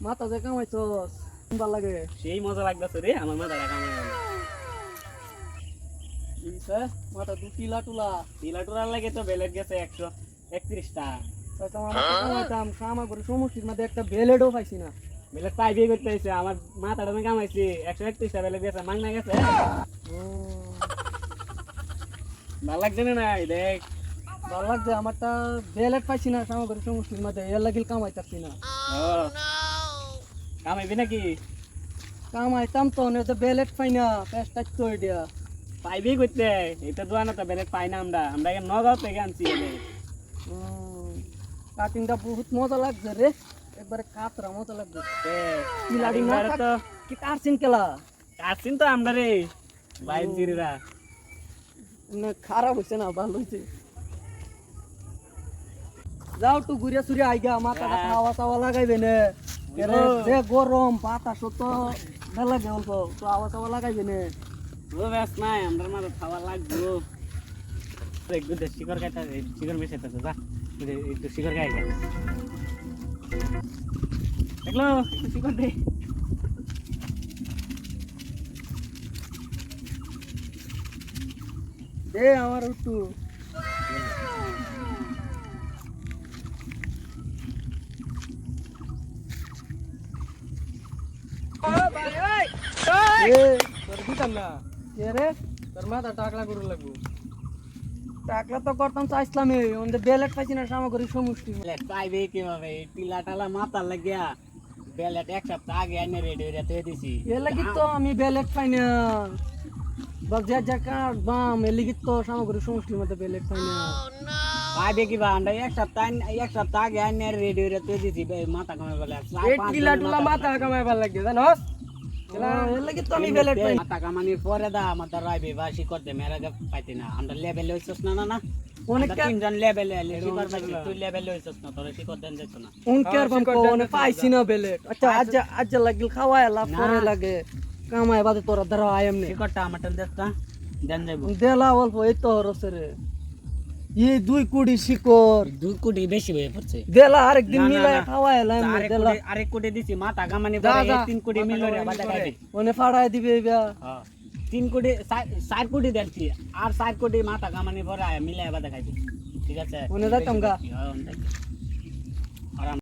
মাথা যে কামাইছস ভাল লাগে সেই মজা লাগতেছে রে আমার মাথাটা কামাই ইসে মাথা দু টিলা টুলা তিলা টুলার লাগে তো বেলেট গেছে 131টা তো আমার মাথা কামাইতাম সামা করে সমষ্টির মধ্যে একটা বেলেটও পাইছি না বেলেট পাইবে করতে হইছে আমার মাথাটা আমি কামাইছি 131টা বেলেট গেছে মাংনা গেছে ভালো লাগছে না নাই দেখ ভাল লাগছে আমারটা বেলেট পাইছি না সামা করে সমষ্টির মধ্যে এর লাগিল কামাইতাছি না ও কামাইবি নাকি কামাইতাম তো না বেলেট পাই না পেস্ট তো এটা পাইবি করতে এটা দোয়ানো তো বেলেট পাই না আমরা এখানে নগাঁও থেকে আনছি কাটিংটা বহুত মজা লাগছে রে একবারে কাতরা মজা লাগছে কিলাড়ি না তো কি কাটছিন কেলা কাটছিন তো আমরা রে বাইক জিরিরা না খারাপ হইছে না ভালো হইছে যাও একটু ঘুরে সুরে আইগা মাথাটা খাওয়া চাওয়া লাগাইবে না যে গরম বাতাস তো না লাগে অল্প তো আওয়া চাওয়া লাগাইবে না ও ব্যাস নাই আমরা মাঝে খাওয়া লাগবো একটু শিকড় খাইতে শিকড় মিশাইতে যা একটু শিকড় খাই দেখলো একটু শিকড় দে দে আমার একটু টাকলা তো করতাম চাইছিলাম বেলেট পাইছি না সামগ্রী সমষ্টি পাইবে কিভাবে টিলা টালা মাথার লাগিয়া বেলেট এক সপ্তাহ আগে এনে রেডি হয়ে যেতে দিছি এর লাগি তো আমি বেলেট পাই না বা যে যে কার বাম এর লাগি তো সামগ্রী সমষ্টির মধ্যে বেলেট পাই না পাইবে কিবা আমরা এক সপ্তাহ আগে এনে রেডি হয়ে যেতে দিছি মাথা কামাই বলে এই টিলা টুলা মাথা কামাইবার লাগে জানোস এর লাগি তো আমি বেলেট পাই মাথা কামানির পরে দা আমাদের রাইবে বা শিকড় দে মেরা পাইতে না আমরা লেভেলে হইছস না না অনেক তিনজন লেভেলে শিকড় পাইছি তুই লেভেলে হইছস না তোর শিকড় দেন যাইছ না উনকের বাম কোনে পাইছি না বেলেট আচ্ছা আজ লাগিল খাওয়ায় লাভ করে লাগে কামাই বাদে তোরা ধরা আইম নে শিকড়টা আমারটা দেখতা দেন যাইব দেলা অল্প এই তো রসে রে এই 2 কোটি শিকড় 2 কোটি বেশি হয়ে পড়ছে দেলা আরেকদিন মিলাই খাওয়ায় লাইম দেলা আরেক কোটি দিছি মাথা কামানি পরে 3 কোটি মিলরে বাদা খাইবে ওনে ফাড়ায় দিবে এবা হ্যাঁ 3 কোটি 4 কোটি দেনছি আর 4 কোটি মাথা কামানি পরে মিলাই বাদা খাইবে ঠিক আছে ওনে যাইতাম গা হ্যাঁ